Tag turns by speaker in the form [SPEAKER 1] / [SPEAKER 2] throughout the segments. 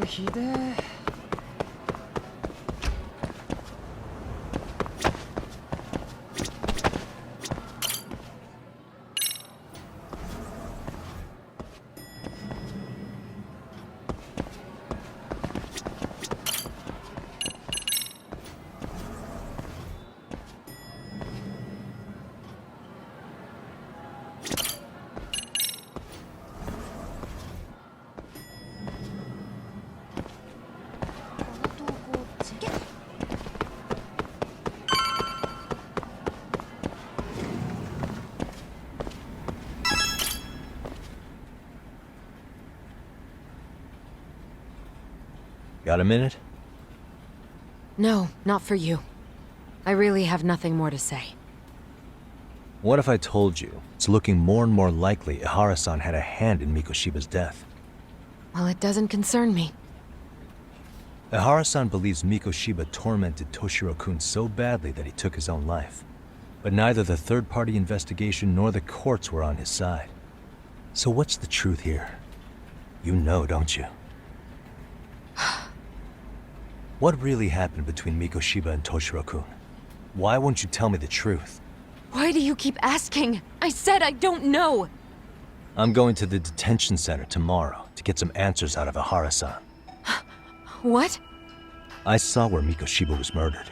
[SPEAKER 1] ひでえ。
[SPEAKER 2] Got a minute?
[SPEAKER 3] No, not for you. I really have nothing more to say.
[SPEAKER 2] What if I told you it's looking more and more likely Ihara-san had a hand in Mikoshiba's death?
[SPEAKER 3] Well, it doesn't concern me.
[SPEAKER 2] Ihara-san believes Mikoshiba tormented Toshiro-kun so badly that he took his own life. But neither the third-party investigation nor the courts were on his side. So what's the truth here? You know, don't you? What really happened between Mikoshiba and Toshiro-kun? Why won't you tell me the truth?
[SPEAKER 3] Why do you keep asking? I said I don't know!
[SPEAKER 2] I'm going to the detention center tomorrow to get some answers out of Ihara-san.
[SPEAKER 3] What?
[SPEAKER 2] I saw where Mikoshiba was murdered.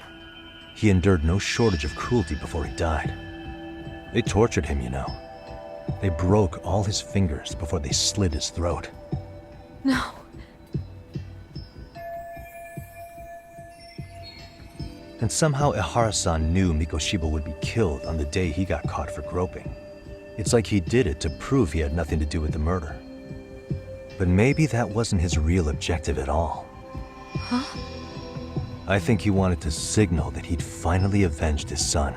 [SPEAKER 2] He endured no shortage of cruelty before he died. They tortured him, you know. They broke all his fingers before they slit his throat.
[SPEAKER 3] No.
[SPEAKER 2] And somehow Ihara-san knew Mikoshiba would be killed on the day he got caught for groping. It's like he did it to prove he had nothing to do with the murder. But maybe that wasn't his real objective at all.
[SPEAKER 3] Huh?
[SPEAKER 2] I think he wanted to signal that he'd finally avenged his son.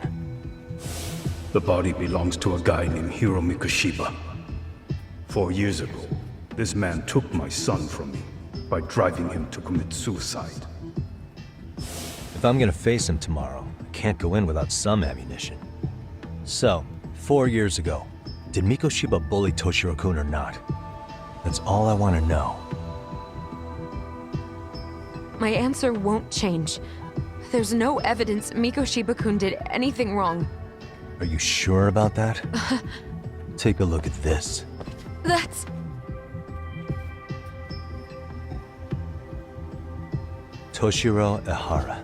[SPEAKER 4] The body belongs to a guy named Hiro Mikoshiba. 4 years ago, this man took my son from me by driving him to commit suicide.
[SPEAKER 2] If I'm gonna face him tomorrow, I can't go in without some ammunition. So, 4 years ago, did Mikoshiba bully Toshiro-kun or not? That's all I want to know.
[SPEAKER 3] My answer won't change. There's no evidence Mikoshiba-kun did anything wrong.
[SPEAKER 2] Are you sure about that? Take a look at this.
[SPEAKER 3] That's...
[SPEAKER 2] Toshiro Ihara,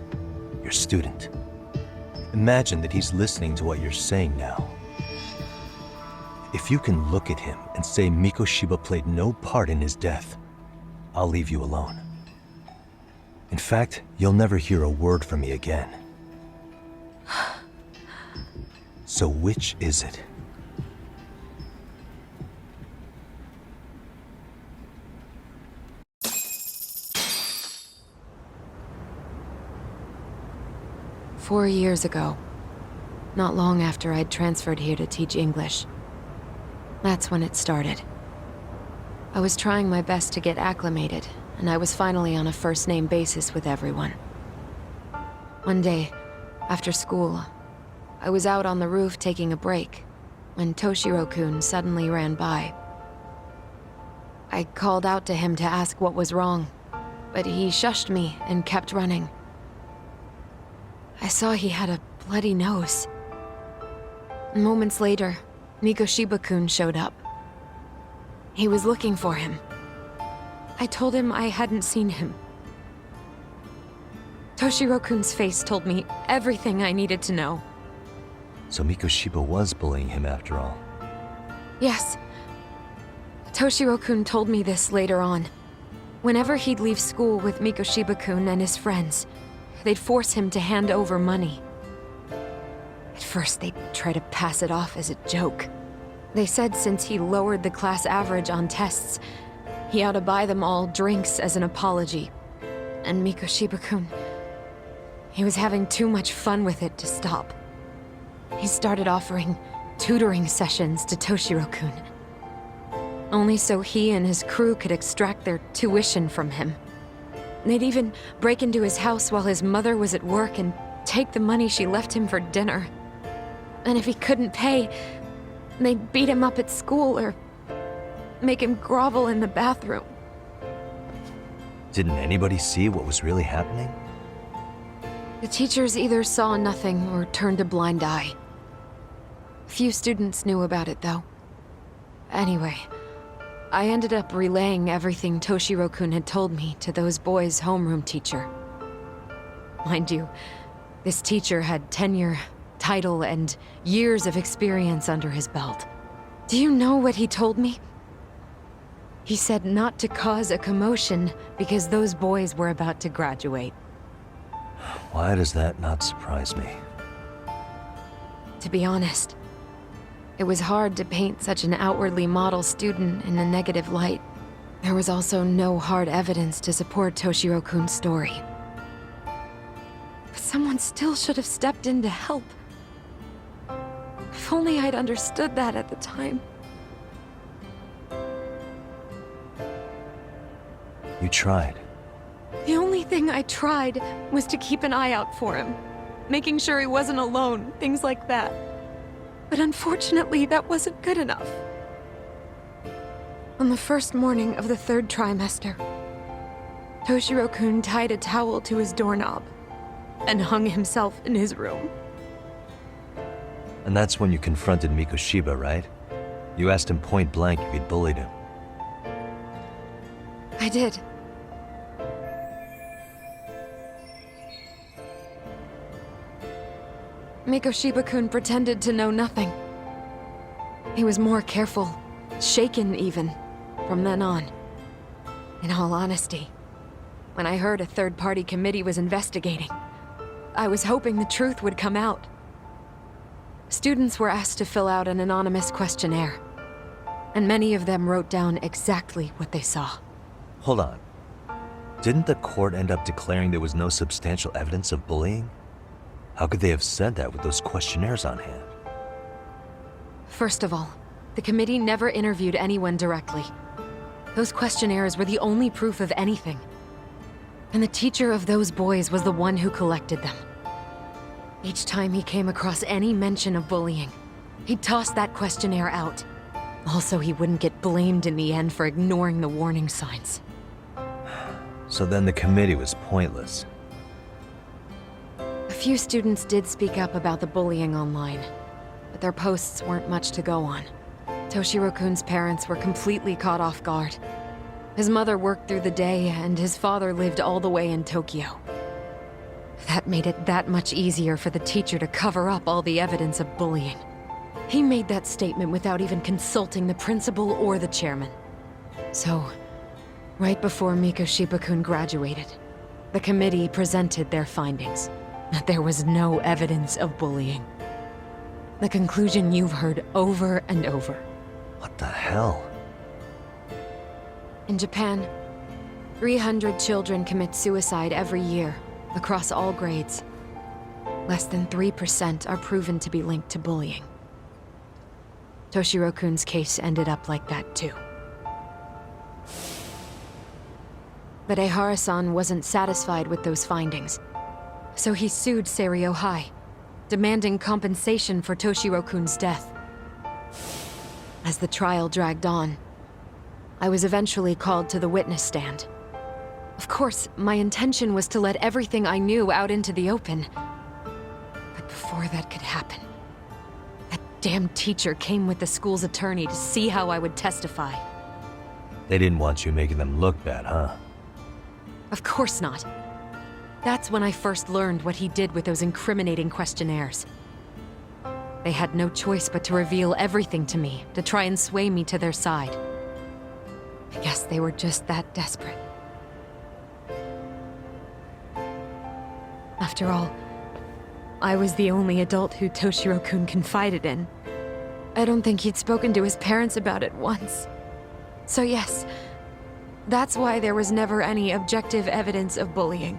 [SPEAKER 2] your student. Imagine that he's listening to what you're saying now. If you can look at him and say Mikoshiba played no part in his death, I'll leave you alone. In fact, you'll never hear a word from me again. So which is it?
[SPEAKER 3] "4 years ago, not long after I'd transferred here to teach English. That's when it started. I was trying my best to get acclimated, and I was finally on a first-name basis with everyone. One day, after school, I was out on the roof taking a break, when Toshiro-kun suddenly ran by. I called out to him to ask what was wrong, but he shushed me and kept running. I saw he had a bloody nose. Moments later, Mikoshiba-kun showed up. He was looking for him. I told him I hadn't seen him. Toshiro-kun's face told me everything I needed to know.
[SPEAKER 2] So Mikoshiba was bullying him after all.
[SPEAKER 3] Yes. Toshiro-kun told me this later on. Whenever he'd leave school with Mikoshiba-kun and his friends, they'd force him to hand over money. At first, they'd try to pass it off as a joke. They said since he lowered the class average on tests, he ought to buy them all drinks as an apology. And Mikoshiba-kun, he was having too much fun with it to stop. He started offering tutoring sessions to Toshiro-kun, only so he and his crew could extract their tuition from him. They'd even break into his house while his mother was at work and take the money she left him for dinner. And if he couldn't pay, they'd beat him up at school or make him grovel in the bathroom.
[SPEAKER 2] Didn't anybody see what was really happening?
[SPEAKER 3] The teachers either saw nothing or turned a blind eye. Few students knew about it, though. Anyway, I ended up relaying everything Toshiro-kun had told me to those boys' homeroom teacher. Mind you, this teacher had tenure, title, and years of experience under his belt. Do you know what he told me? He said not to cause a commotion because those boys were about to graduate.
[SPEAKER 2] Why does that not surprise me?
[SPEAKER 3] To be honest, it was hard to paint such an outwardly model student in a negative light. There was also no hard evidence to support Toshiro-kun's story. But someone still should have stepped in to help. If only I'd understood that at the time.
[SPEAKER 2] You tried.
[SPEAKER 3] The only thing I tried was to keep an eye out for him, making sure he wasn't alone, things like that. But unfortunately, that wasn't good enough. On the first morning of the 3rd trimester, Toshiro-kun tied a towel to his doorknob and hung himself in his room.
[SPEAKER 2] And that's when you confronted Mikoshiba, right? You asked him point blank if he'd bullied him.
[SPEAKER 3] I did. Mikoshiba-kun pretended to know nothing. He was more careful, shaken even, from then on. In all honesty, when I heard a third-party committee was investigating, I was hoping the truth would come out. Students were asked to fill out an anonymous questionnaire, and many of them wrote down exactly what they saw.
[SPEAKER 2] Hold on. Didn't the court end up declaring there was no substantial evidence of bullying? How could they have said that with those questionnaires on hand?
[SPEAKER 3] First of all, the committee never interviewed anyone directly. Those questionnaires were the only proof of anything. And the teacher of those boys was the one who collected them. Each time he came across any mention of bullying, he'd toss that questionnaire out. Also, he wouldn't get blamed in the end for ignoring the warning signs.
[SPEAKER 2] So then the committee was pointless.
[SPEAKER 3] A few students did speak up about the bullying online, but their posts weren't much to go on. Toshiro-kun's parents were completely caught off guard. His mother worked through the day, and his father lived all the way in Tokyo. That made it that much easier for the teacher to cover up all the evidence of bullying. He made that statement without even consulting the principal or the chairman. So, right before Mikoshiba-kun graduated, the committee presented their findings. That there was no evidence of bullying. The conclusion you've heard over and over.
[SPEAKER 2] What the hell?
[SPEAKER 3] In Japan, 300 children commit suicide every year, across all grades. Less than 3% are proven to be linked to bullying. Toshiro-kun's case ended up like that too. But Ehara-san wasn't satisfied with those findings. So he sued Seiryo High, demanding compensation for Toshiro-kun's death. As the trial dragged on, I was eventually called to the witness stand. Of course, my intention was to let everything I knew out into the open. But before that could happen, that damn teacher came with the school's attorney to see how I would testify.
[SPEAKER 2] They didn't want you making them look bad, huh?
[SPEAKER 3] Of course not. That's when I first learned what he did with those incriminating questionnaires. They had no choice but to reveal everything to me, to try and sway me to their side. I guess they were just that desperate. After all, I was the only adult who Toshiro-kun confided in. I don't think he'd spoken to his parents about it once. So yes, that's why there was never any objective evidence of bullying.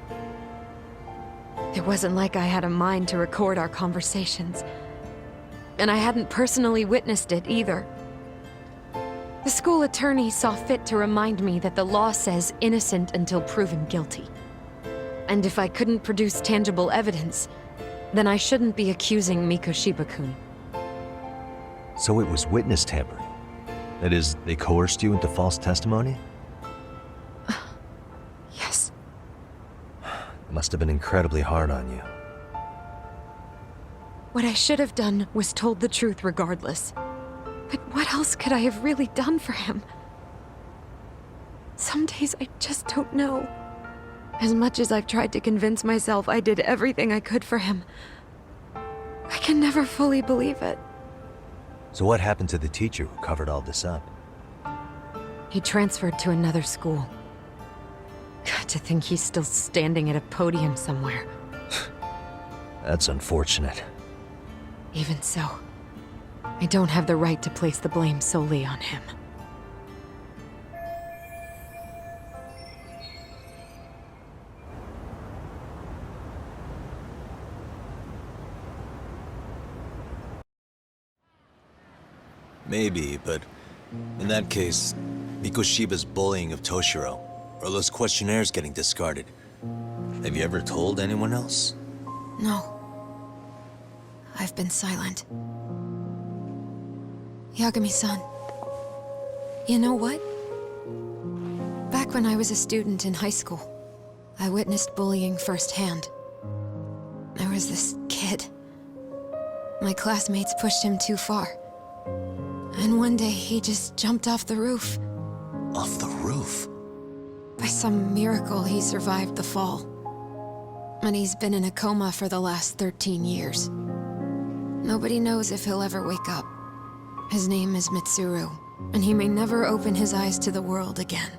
[SPEAKER 3] It wasn't like I had a mind to record our conversations. And I hadn't personally witnessed it either. The school attorney saw fit to remind me that the law says innocent until proven guilty. And if I couldn't produce tangible evidence, then I shouldn't be accusing Mikoshiba-kun.
[SPEAKER 2] So it was witness tampering. That is, they coerced you into false testimony?
[SPEAKER 3] Yes.
[SPEAKER 2] must have been incredibly hard on you.
[SPEAKER 3] What I should have done was told the truth regardless. But what else could I have really done for him? Some days I just don't know. As much as I've tried to convince myself I did everything I could for him, I can never fully believe it.
[SPEAKER 2] So what happened to the teacher who covered all this up?
[SPEAKER 3] He transferred to another school. God, to think he's still standing at a podium somewhere.
[SPEAKER 2] That's unfortunate.
[SPEAKER 3] Even so, I don't have the right to place the blame solely on him.
[SPEAKER 2] Maybe, but in that case, Mikoshiba's bullying of Toshiro, or those questionnaires getting discarded. Have you ever told anyone else?
[SPEAKER 3] No. I've been silent. Yagami-san, you know what? Back when I was a student in high school, I witnessed bullying firsthand. There was this kid. My classmates pushed him too far. And one day he just jumped off the roof.
[SPEAKER 2] Off the roof?
[SPEAKER 3] By some miracle, he survived the fall. And he's been in a coma for the last 13 years. Nobody knows if he'll ever wake up. His name is Mitsuru, and he may never open his eyes to the world again.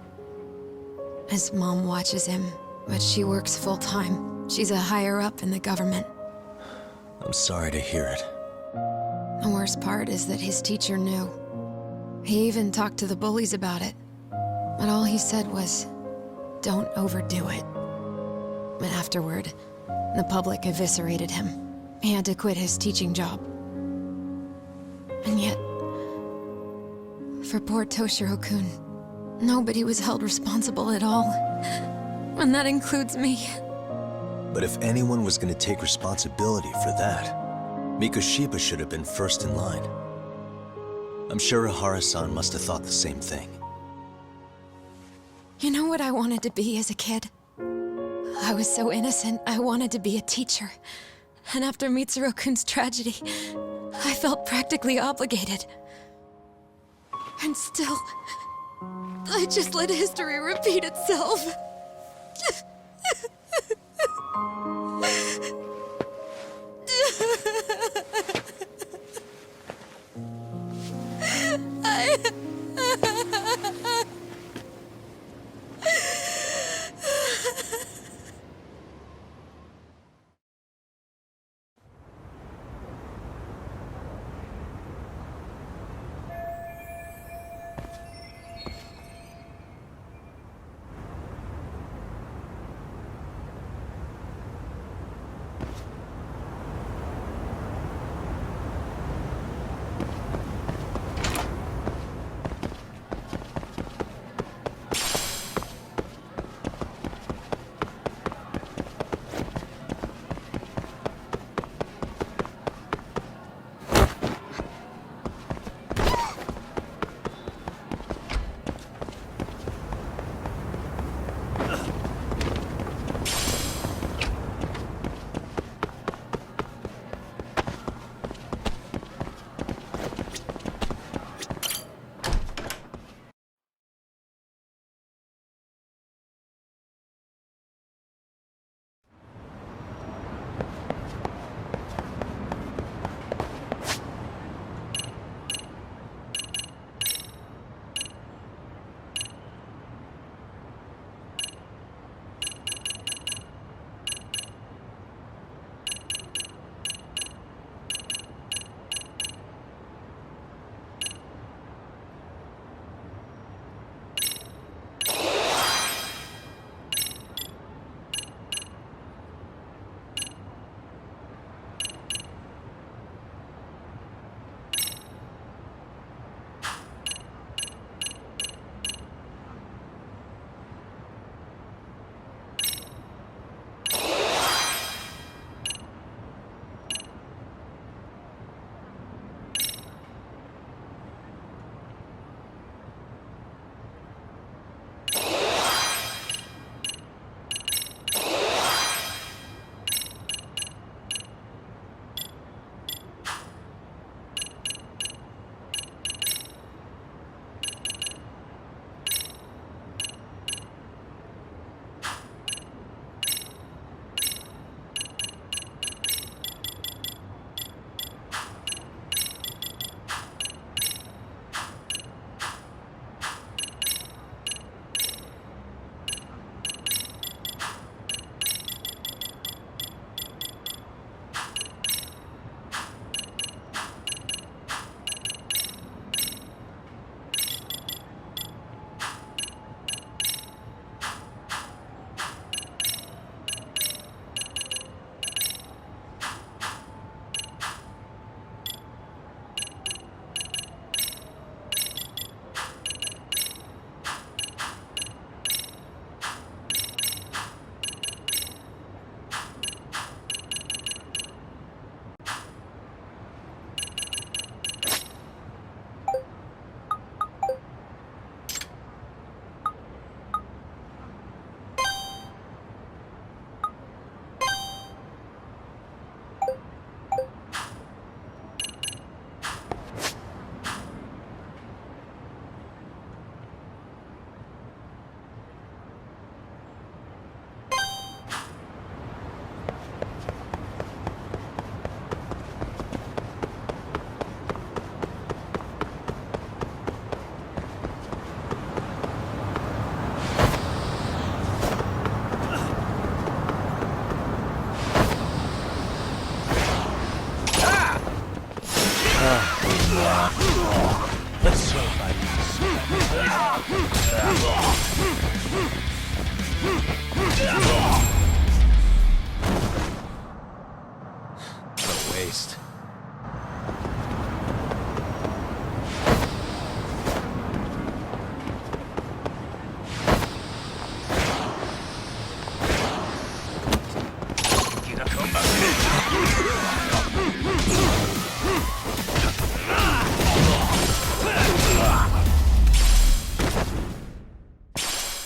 [SPEAKER 3] His mom watches him, but she works full-time. She's a higher-up in the government.
[SPEAKER 2] I'm sorry to hear it.
[SPEAKER 3] The worst part is that his teacher knew. He even talked to the bullies about it. But all he said was, don't overdo it. But afterward, the public eviscerated him. He had to quit his teaching job. And yet, for poor Toshiro-kun, nobody was held responsible at all. And that includes me.
[SPEAKER 2] But if anyone was going to take responsibility for that, Mikoshiba should have been first in line. I'm sure Ihara-san must have thought the same thing.
[SPEAKER 3] You know what I wanted to be as a kid? I was so innocent, I wanted to be a teacher. And after Mitsuru-kun's tragedy, I felt practically obligated. And still, I just let history repeat itself.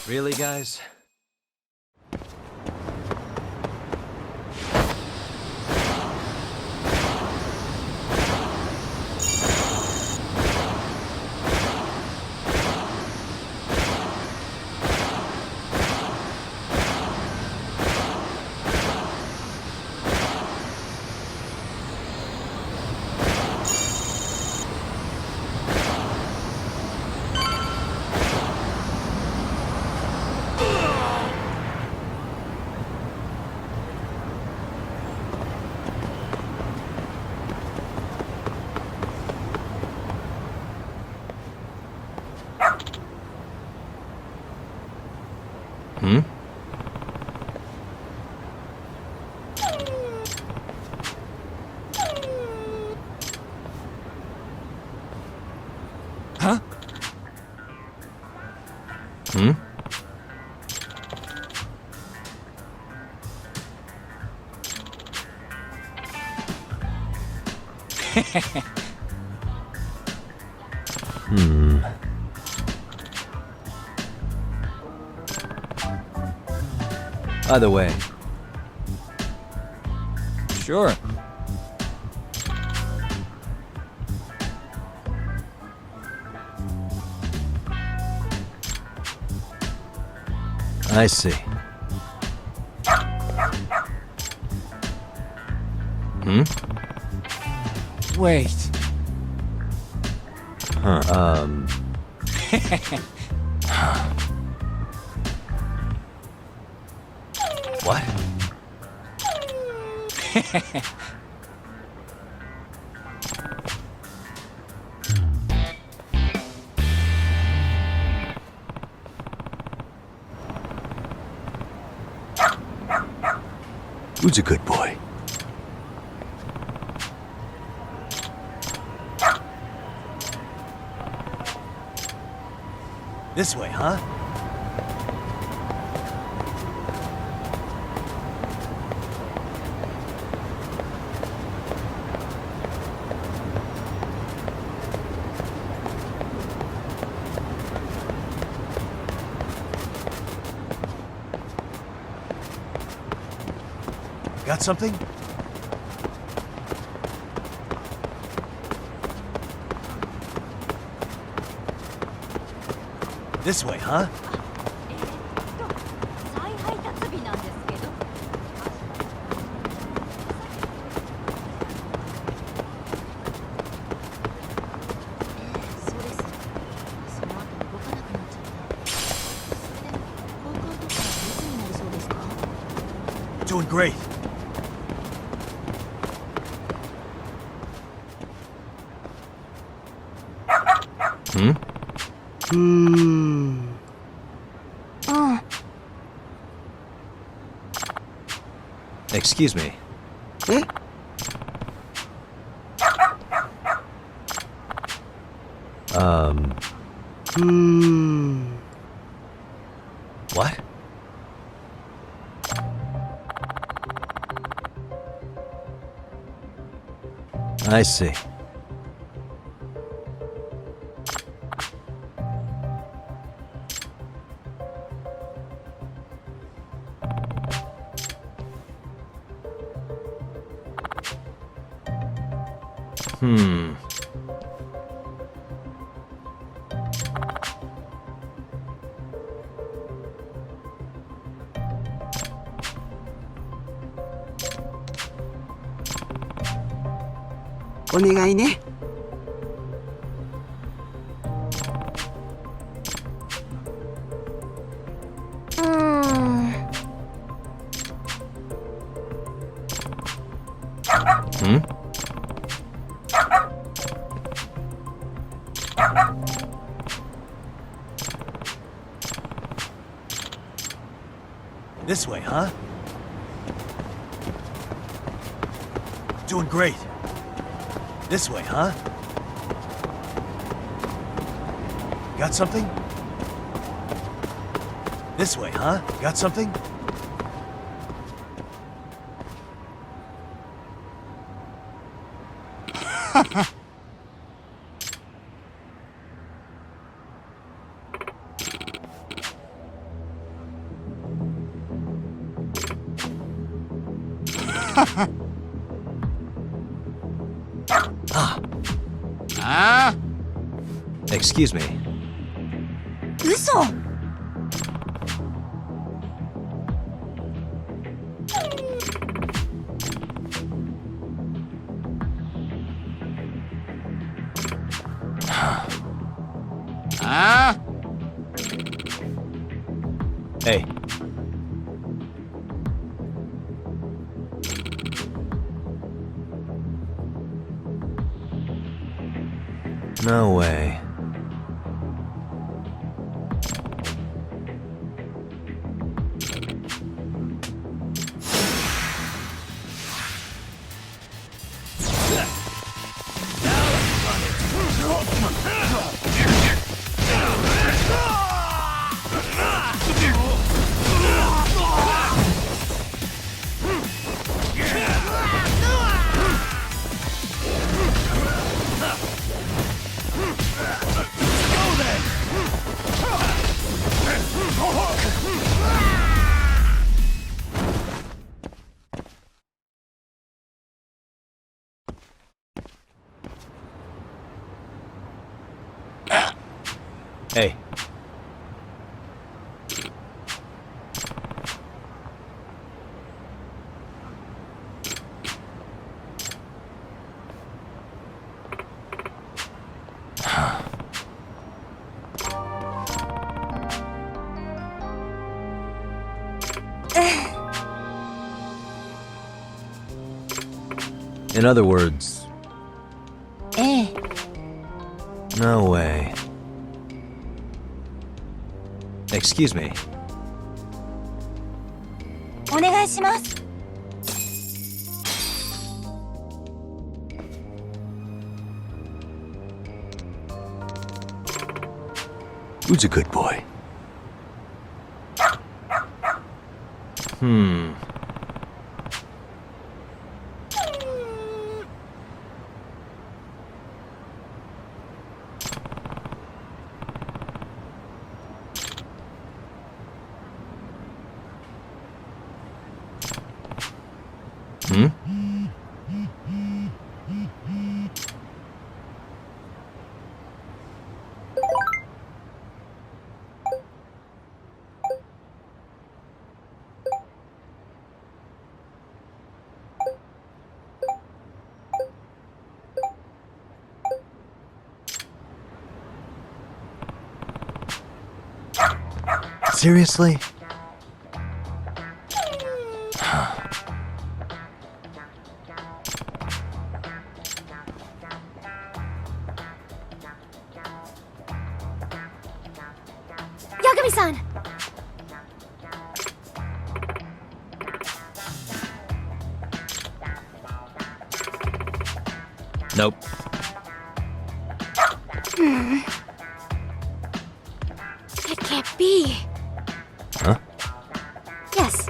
[SPEAKER 2] Really, guys? Hmm?
[SPEAKER 1] Huh?
[SPEAKER 2] Hmm? By the way,
[SPEAKER 1] Sure.
[SPEAKER 2] I see. Hmm?
[SPEAKER 1] Wait.
[SPEAKER 2] What? Who's a good boy? This way, huh? Got something? This way, huh?
[SPEAKER 5] 再配達日なんですけど。そうです。その後動かなくなっちゃって。それで交換とかいつになりそうですか？
[SPEAKER 2] Doing great. Hmm? Excuse me. What? I see. Hmm. Hmm? This way, huh? Doing great. This way, huh? Got something? This way, huh? Got something? Excuse me.
[SPEAKER 5] 嘘。
[SPEAKER 2] Hey. No way. Hey. In other words,
[SPEAKER 5] ええ。
[SPEAKER 2] no way. Excuse me.
[SPEAKER 5] お願いします。
[SPEAKER 2] Who's a good boy? Hmm. Hmm? Seriously?
[SPEAKER 5] Yagami-san!
[SPEAKER 2] Nope.
[SPEAKER 5] It can't be.
[SPEAKER 2] Huh?
[SPEAKER 5] Yes.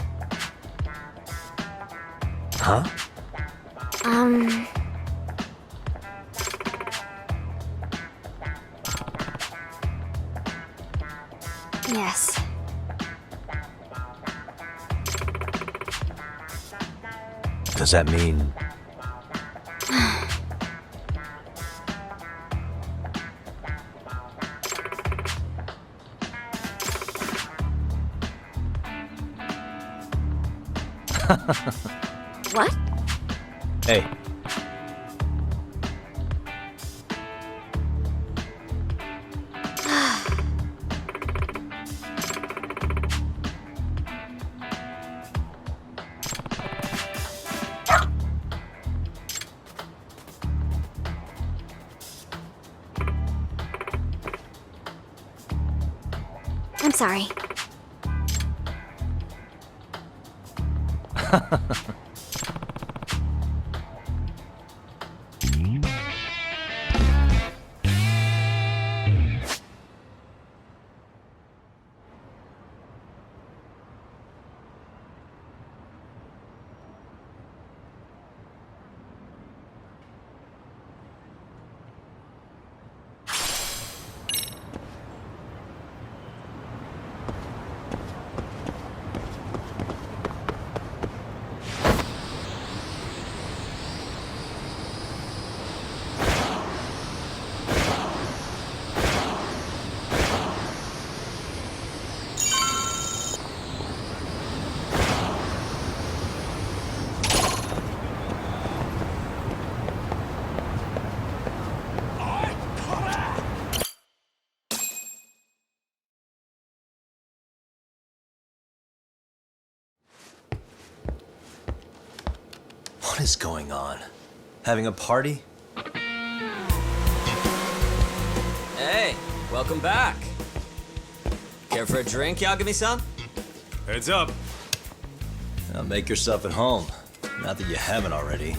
[SPEAKER 2] Huh?
[SPEAKER 5] Yes.
[SPEAKER 2] Does that mean...
[SPEAKER 5] What?
[SPEAKER 2] Hey.
[SPEAKER 5] I'm sorry.
[SPEAKER 2] What is going on? Having a party?
[SPEAKER 1] Hey, welcome back. Care for a drink, Yagami-san?
[SPEAKER 6] Heads up.
[SPEAKER 2] Now make yourself at home. Not that you haven't already.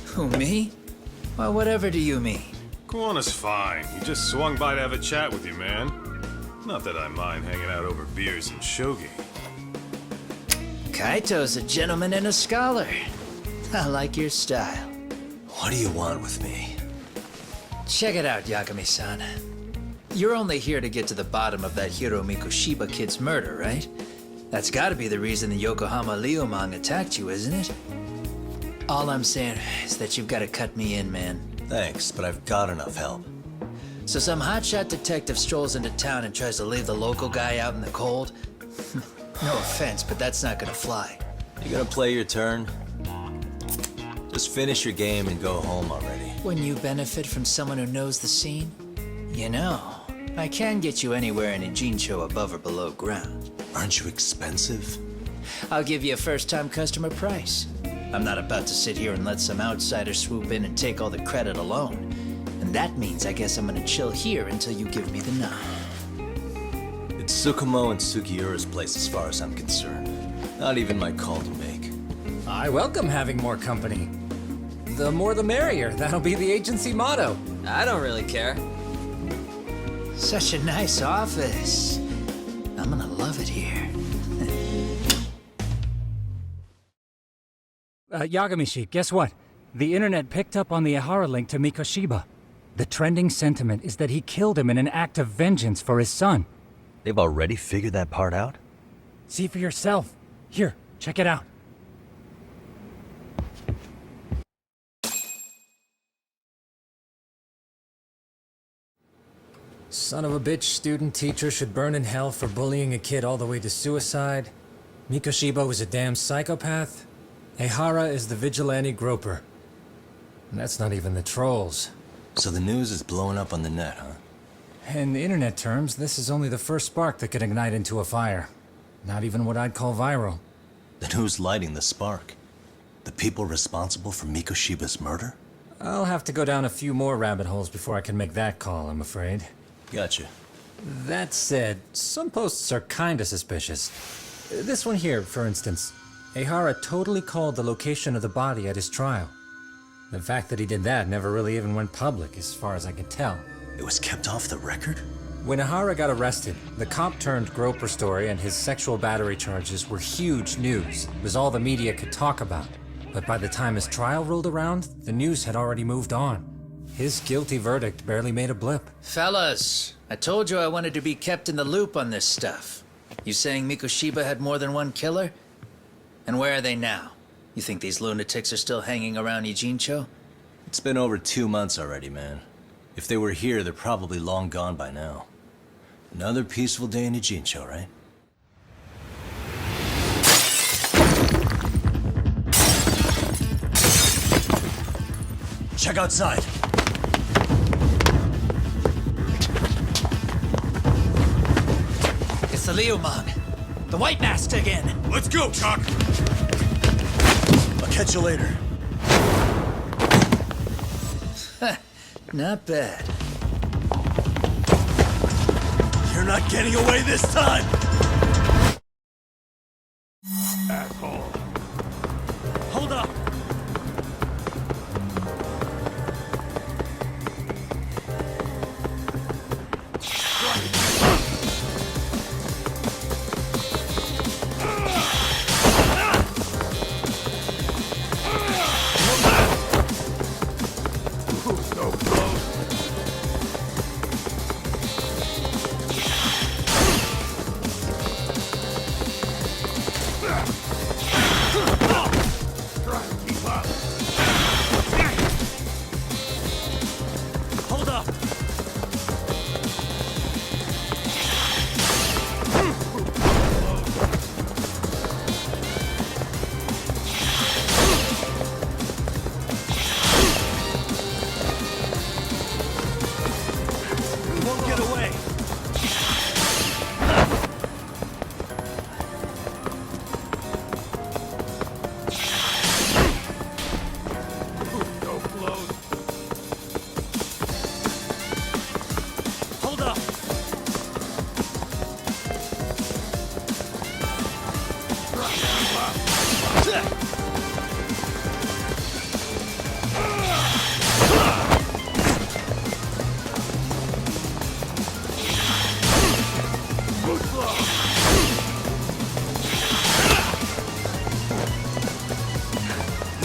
[SPEAKER 7] Who, me? Well, whatever do you mean?
[SPEAKER 6] Kuwana's fine. He just swung by to have a chat with you, man. Not that I mind hanging out over beers and shogi.
[SPEAKER 7] Kaito's a gentleman and a scholar. I like your style.
[SPEAKER 2] What do you want with me?
[SPEAKER 7] Check it out, Yagami-san. You're only here to get to the bottom of that Hiro Mikoshiba kid's murder, right? That's gotta be the reason the Yokohama Liumang attacked you, isn't it? All I'm saying is that you've gotta cut me in, man.
[SPEAKER 2] Thanks, but I've got enough help.
[SPEAKER 7] So some hotshot detective strolls into town and tries to leave the local guy out in the cold? No offense, but that's not gonna fly.
[SPEAKER 2] You gonna play your turn? Just finish your game and go home already.
[SPEAKER 7] When you benefit from someone who knows the scene? You know, I can get you anywhere in Ijincho above or below ground.
[SPEAKER 2] Aren't you expensive?
[SPEAKER 7] I'll give you a first-time customer price. I'm not about to sit here and let some outsider swoop in and take all the credit alone. And that means I guess I'm gonna chill here until you give me the nod.
[SPEAKER 2] It's Tsukumo and Sugiura's place as far as I'm concerned. Not even my call to make.
[SPEAKER 8] I welcome having more company. The more the merrier. That'll be the agency motto.
[SPEAKER 1] I don't really care.
[SPEAKER 7] Such a nice office. I'm gonna love it here.
[SPEAKER 8] Yagamishi, guess what? The internet picked up on the Ihara link to Mikoshiba. The trending sentiment is that he killed him in an act of vengeance for his son.
[SPEAKER 2] They've already figured that part out?
[SPEAKER 8] See for yourself. Here, check it out. Son of a bitch student teacher should burn in hell for bullying a kid all the way to suicide. Mikoshiba was a damn psychopath. Ehara is the vigilante groper. And that's not even the trolls.
[SPEAKER 2] So the news is blowing up on the net, huh?
[SPEAKER 8] In the internet terms, this is only the first spark that could ignite into a fire. Not even what I'd call viral.
[SPEAKER 2] Then who's lighting the spark? The people responsible for Mikoshiba's murder?
[SPEAKER 8] I'll have to go down a few more rabbit holes before I can make that call, I'm afraid.
[SPEAKER 2] Gotcha.
[SPEAKER 8] That said, some posts are kinda suspicious. This one here, for instance. Ehara totally called the location of the body at his trial. The fact that he did that never really even went public, as far as I can tell.
[SPEAKER 2] It was kept off the record?
[SPEAKER 8] When Ehara got arrested, the cop-turned-groper story and his sexual battery charges were huge news. It was all the media could talk about. But by the time his trial rolled around, the news had already moved on. His guilty verdict barely made a blip.
[SPEAKER 7] Fellas, I told you I wanted to be kept in the loop on this stuff. You saying Mikoshiba had more than one killer? And where are they now? You think these lunatics are still hanging around Ijincho?
[SPEAKER 2] It's been over 2 months already, man. If they were here, they're probably long gone by now. Another peaceful day in Ijincho, right? Check outside.
[SPEAKER 7] It's the Liumang. The White Mask again.
[SPEAKER 6] Let's go, Chuck!
[SPEAKER 2] I'll catch you later.
[SPEAKER 7] Not bad.
[SPEAKER 2] You're not getting away this time!
[SPEAKER 6] Asshole.
[SPEAKER 2] Hold up!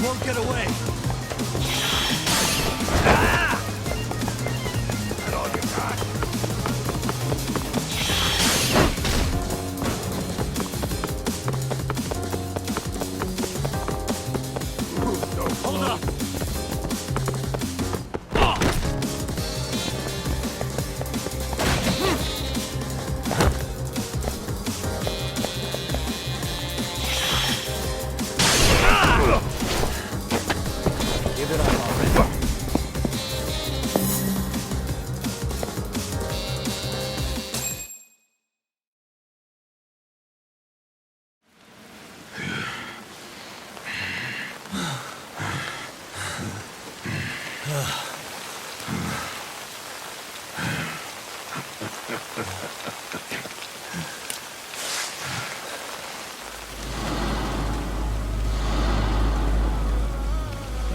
[SPEAKER 2] Won't get away. Hold up. Give it up already.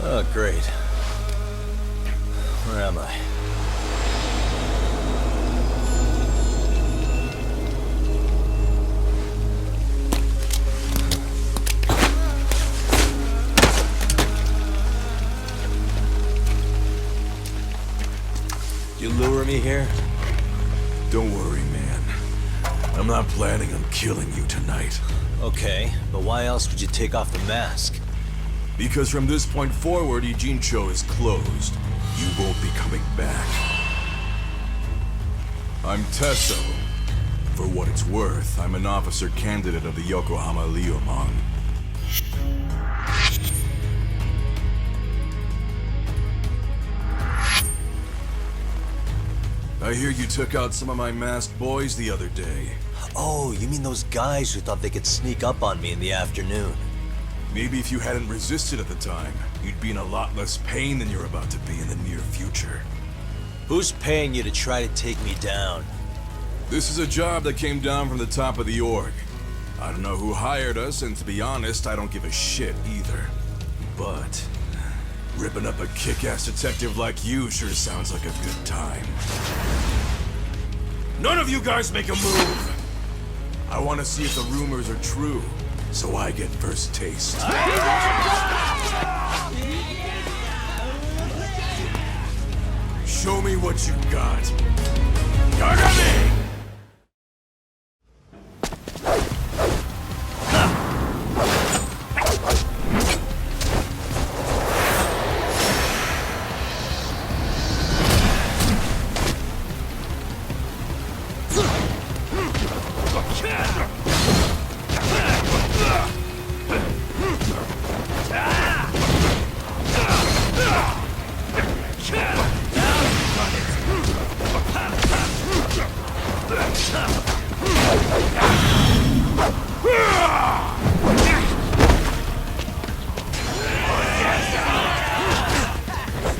[SPEAKER 2] Oh, great. Where am I? You lure me here?
[SPEAKER 9] Don't worry, man. I'm not planning on killing you tonight.
[SPEAKER 2] Okay, but why else would you take off the mask?
[SPEAKER 9] Because from this point forward, Ijincho is closed. You won't be coming back. I'm Tesso. For what it's worth, I'm an officer candidate of the Yokohama Leomon. I hear you took out some of my masked boys the other day.
[SPEAKER 2] Oh, you mean those guys who thought they could sneak up on me in the afternoon?
[SPEAKER 9] Maybe if you hadn't resisted at the time, you'd be in a lot less pain than you're about to be in the near future.
[SPEAKER 2] Who's paying you to try to take me down?
[SPEAKER 9] This is a job that came down from the top of the org. I don't know who hired us, and to be honest, I don't give a shit either. But ripping up a kick-ass detective like you sure sounds like a good time. None of you guys make a move! I want to see if the rumors are true, so I get first taste. Show me what you got. Yagami!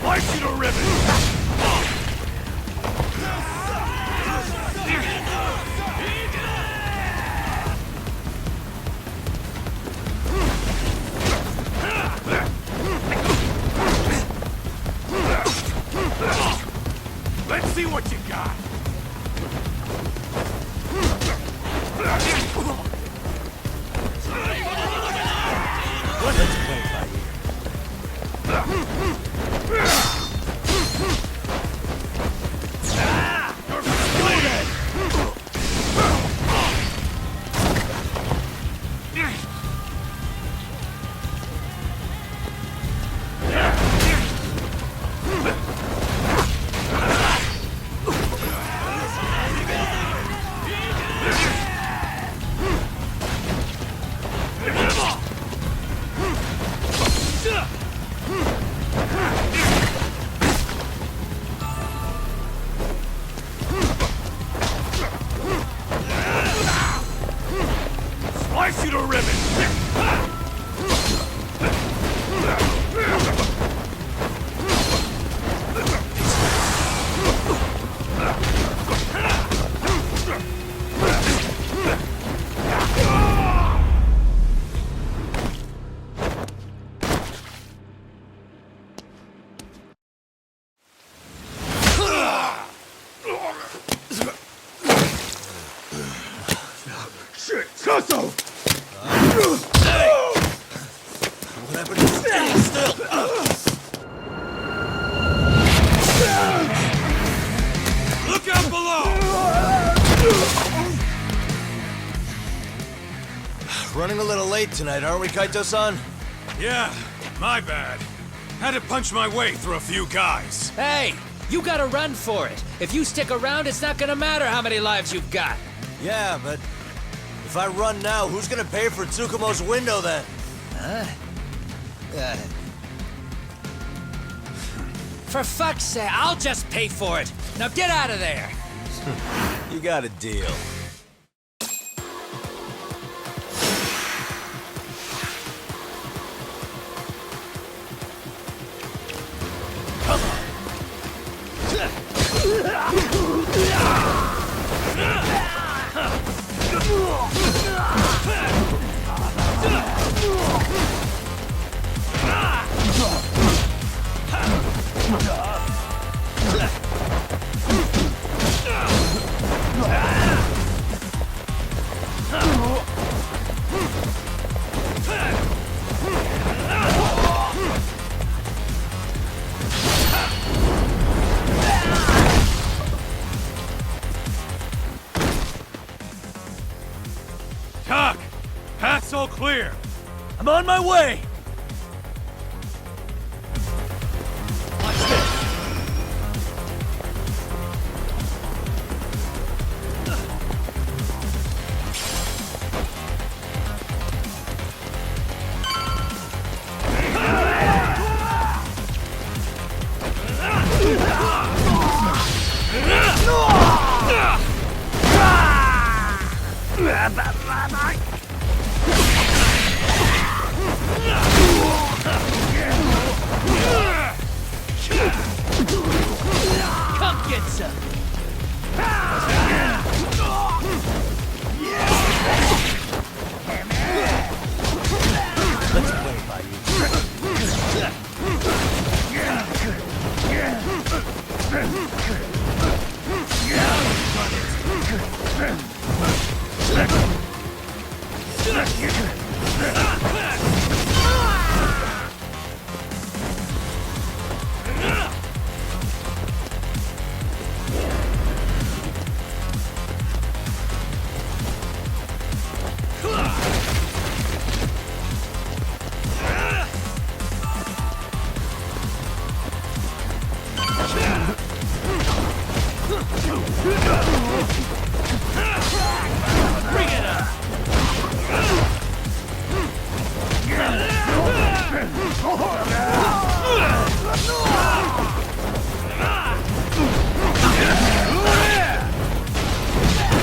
[SPEAKER 9] Slice you to ribbons! Let's see what you got!
[SPEAKER 2] Let's play by
[SPEAKER 9] Slice you to ribbons! Shit, Tesso!
[SPEAKER 2] What happened to late tonight, aren't we, Kaito-san?
[SPEAKER 6] Yeah, my bad. Had to punch my way through a few guys.
[SPEAKER 7] Hey, you gotta run for it. If you stick around, it's not gonna matter how many lives you've got.
[SPEAKER 2] Yeah, but if I run now, who's gonna pay for Tsukumo's window then?
[SPEAKER 7] For fuck's sake, I'll just pay for it. Now get out of there.
[SPEAKER 2] You got a deal.
[SPEAKER 6] Tuck! Path's all clear!
[SPEAKER 2] I'm on my way!
[SPEAKER 7] Come get some.
[SPEAKER 2] Let's play by you.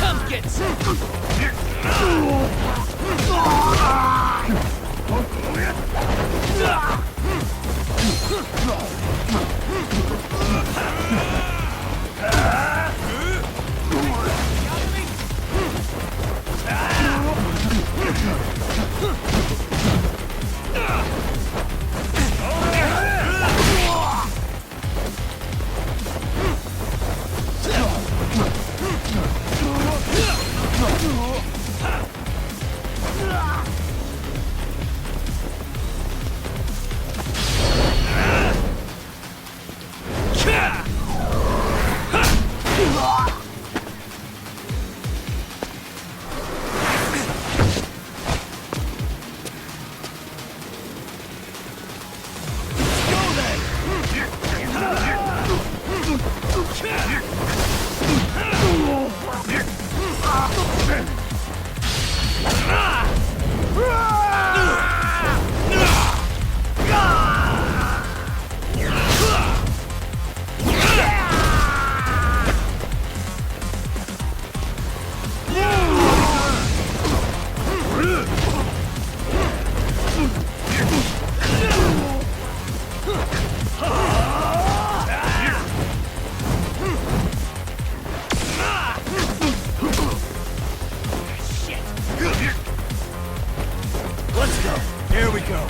[SPEAKER 7] Come get some.
[SPEAKER 2] Let's go. Here we go.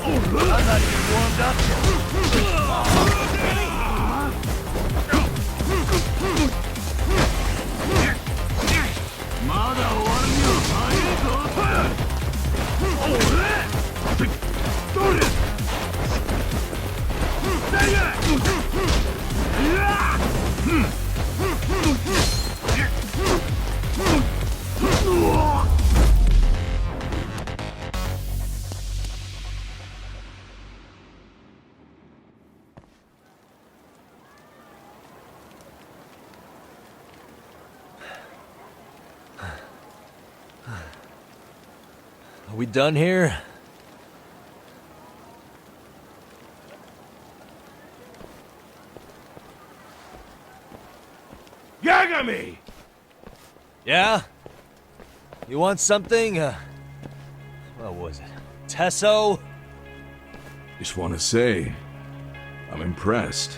[SPEAKER 2] I'm not even warmed up yet. Are we done here?
[SPEAKER 6] Yagami!
[SPEAKER 2] Yeah? You want something? What was it? Tesso?
[SPEAKER 9] Just want to say, I'm impressed.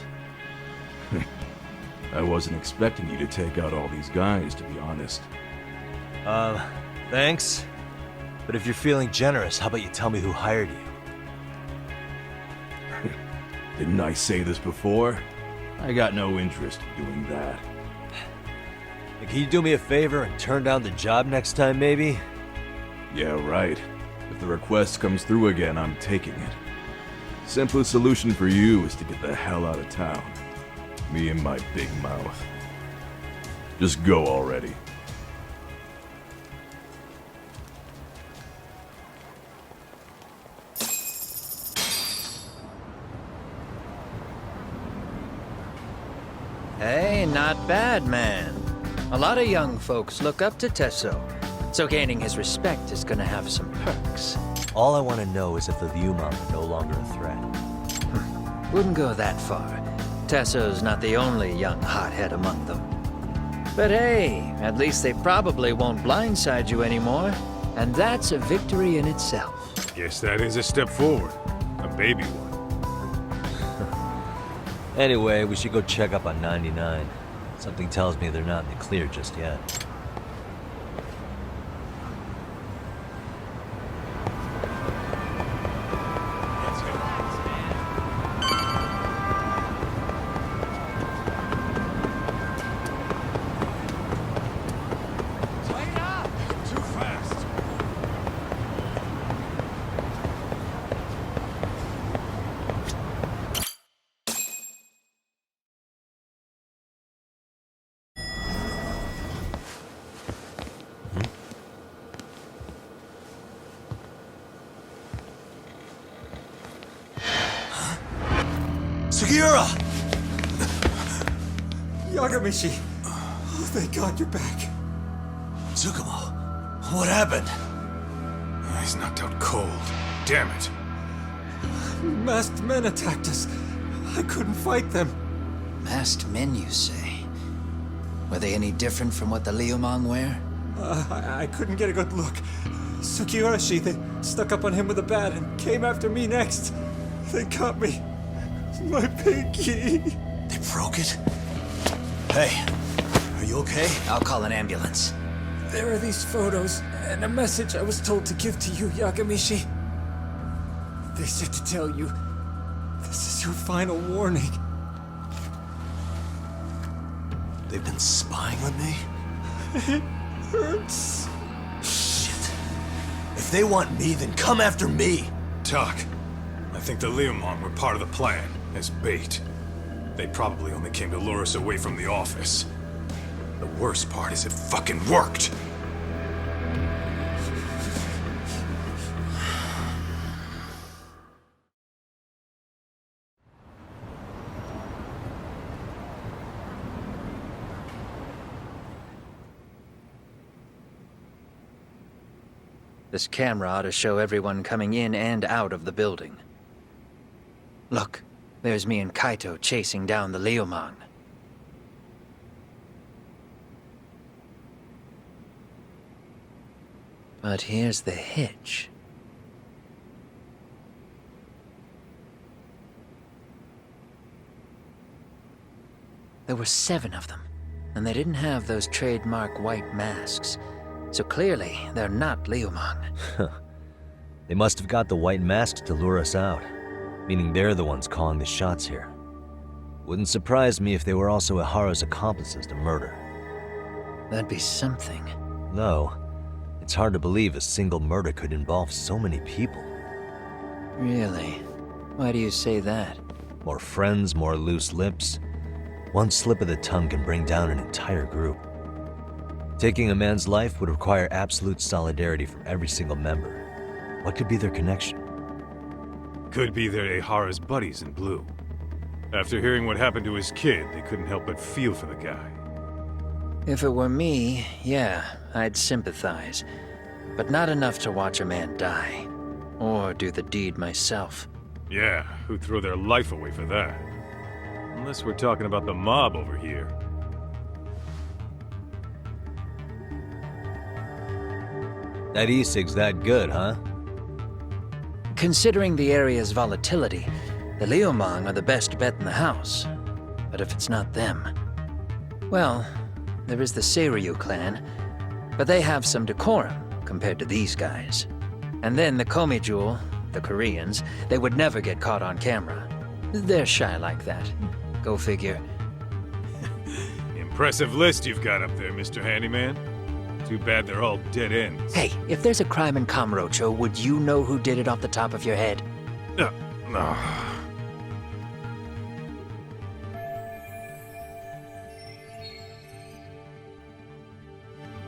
[SPEAKER 9] I wasn't expecting you to take out all these guys, to be honest.
[SPEAKER 2] Thanks. But if you're feeling generous, how about you tell me who hired you?
[SPEAKER 9] Didn't I say this before? I got no interest in doing that.
[SPEAKER 2] Hey, can you do me a favor and turn down the job next time, maybe?
[SPEAKER 9] Yeah, right. If the request comes through again, I'm taking it. Simplest solution for you is to get the hell out of town. Me and my big mouth. Just go already.
[SPEAKER 7] Hey, not bad, man. A lot of young folks look up to Tesso, so gaining his respect is gonna have some perks.
[SPEAKER 2] All I want to know is if the Liumang are no longer a threat.
[SPEAKER 7] Wouldn't go that far. Tesso's not the only young hothead among them. But hey, at least they probably won't blindside you anymore, and that's a victory in itself.
[SPEAKER 6] Guess that is a step forward. A baby one.
[SPEAKER 2] Anyway, we should go check up on 99. Something tells me they're not in the clear just yet.
[SPEAKER 6] Too fast.
[SPEAKER 2] Sugiura!
[SPEAKER 10] Yagamishi! Oh, thank God you're back.
[SPEAKER 2] Tsukumo, what happened?
[SPEAKER 6] He's knocked out cold. Damn it.
[SPEAKER 10] Masked men attacked us. I couldn't fight them.
[SPEAKER 7] Masked men, you say? Were they any different from what the Liumang wear?
[SPEAKER 10] I couldn't get a good look. Sugiurashi, they stuck up on him with a bat and came after me next. They got me. My pinky.
[SPEAKER 2] They broke it? Hey, are you okay?
[SPEAKER 7] I'll call an ambulance.
[SPEAKER 10] There are these photos and a message I was told to give to you, Yagamishi. They said to tell you, this is your final warning.
[SPEAKER 2] They've been spying on me?
[SPEAKER 10] It hurts.
[SPEAKER 2] Shit. If they want me, then come after me.
[SPEAKER 6] Talk. I think the Liumang were part of the plan, as bait. They probably only came to lure us away from the office. The worst part is it fucking worked!
[SPEAKER 7] This camera ought to show everyone coming in and out of the building. Look, there's me and Kaito chasing down the Liumang. But here's the hitch. There were 7 of them, and they didn't have those trademark white masks. So clearly, they're not Liumang.
[SPEAKER 2] They must have got the white masks to lure us out, meaning they're the ones calling the shots here. Wouldn't surprise me if they were also Ihara's accomplices to murder.
[SPEAKER 7] That'd be something.
[SPEAKER 2] No, it's hard to believe a single murder could involve so many people.
[SPEAKER 7] Really? Why do you say that?
[SPEAKER 2] More friends, more loose lips. One slip of the tongue can bring down an entire group. Taking a man's life would require absolute solidarity from every single member. What could be their connection?
[SPEAKER 6] Could be they're Ihara's buddies in blue. After hearing what happened to his kid, they couldn't help but feel for the guy.
[SPEAKER 7] If it were me, yeah, I'd sympathize. but not enough to watch a man die. Or do the deed myself.
[SPEAKER 6] Yeah, who threw their life away for that? Unless we're talking about the mob over here.
[SPEAKER 2] That e-cig's that good, huh?
[SPEAKER 7] Considering the area's volatility, the Liumang are the best bet in the house. But if it's not them... Well, there is the Seiryu clan, but they have some decorum compared to these guys. And then the Komijul, the Koreans, they would never get caught on camera. They're shy like that. Go figure.
[SPEAKER 6] Impressive list you've got up there, Mr. Handyman. Too bad they're all dead ends.
[SPEAKER 7] Hey, if there's a crime in Kamurocho, would you know who did it off the top of your head?
[SPEAKER 6] No.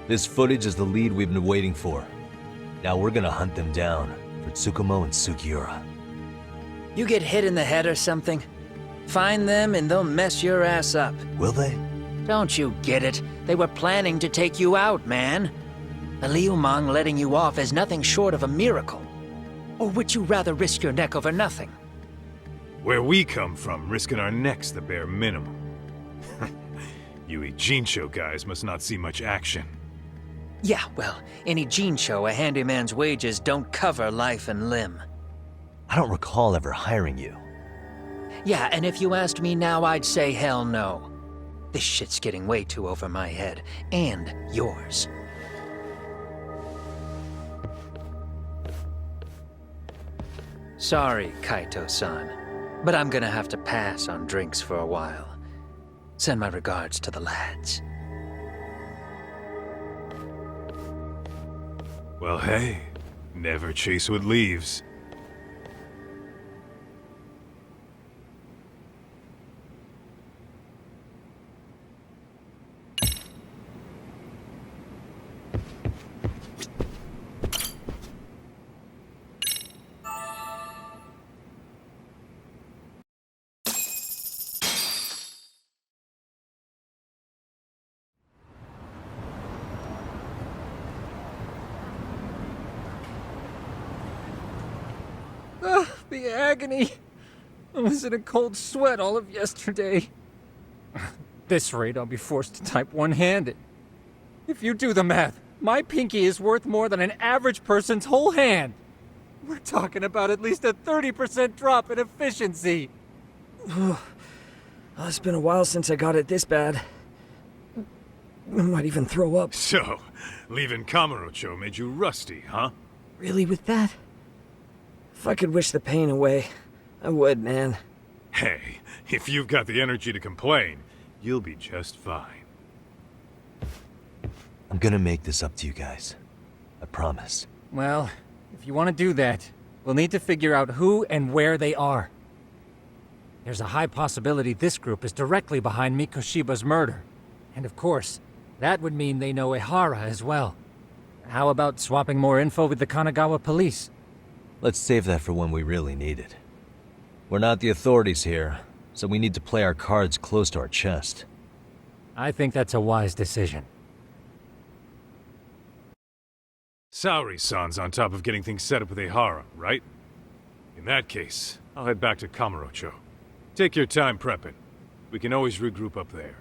[SPEAKER 2] This footage is the lead we've been waiting for. Now we're gonna hunt them down for Tsukumo and Sugiura.
[SPEAKER 7] You get hit in the head or something? Find them and they'll mess your ass up.
[SPEAKER 2] Will they?
[SPEAKER 7] Don't you get it? They were planning to take you out, man. The Liumang letting you off is nothing short of a miracle. Or would you rather risk your neck over nothing?
[SPEAKER 6] Where we come from, risking our necks the bare minimum. You Ijincho guys must not see much action.
[SPEAKER 7] Yeah, well, in Ijincho, a handyman's wages don't cover life and limb.
[SPEAKER 2] I don't recall ever hiring you.
[SPEAKER 7] Yeah, and if you asked me now, I'd say hell no. This shit's getting way too over my head. And yours. Sorry, Kaito-san, but I'm gonna have to pass on drinks for a while. Send my regards to the lads.
[SPEAKER 6] Well, hey, never chase what leaves.
[SPEAKER 10] The agony! I was in a cold sweat all of yesterday. This rate, I'll be forced to type one-handed. If you do the math, my pinky is worth more than an average person's whole hand. We're talking about at least a 30% drop in efficiency.
[SPEAKER 11] It's been a while since I got it this bad. I might even throw up.
[SPEAKER 6] So, leaving Kamurocho made you rusty, huh?
[SPEAKER 11] Really, with that? If I could wish the pain away, I would, man.
[SPEAKER 6] Hey, if you've got the energy to complain, you'll be just fine.
[SPEAKER 2] I'm gonna make this up to you guys. I promise.
[SPEAKER 10] Well, if you want to do that, we'll need to figure out who and where they are. There's a high possibility this group is directly behind Mikoshiba's murder. And of course, that would mean they know Ehara as well. How about swapping more info with the Kanagawa police?
[SPEAKER 2] Let's save that for when we really need it. We're not the authorities here, so we need to play our cards close to our chest.
[SPEAKER 10] I think that's a wise decision.
[SPEAKER 6] Saori-san's on top of getting things set up with Ehara, right? In that case, I'll head back to Kamurocho. Take your time prepping. We can always regroup up there.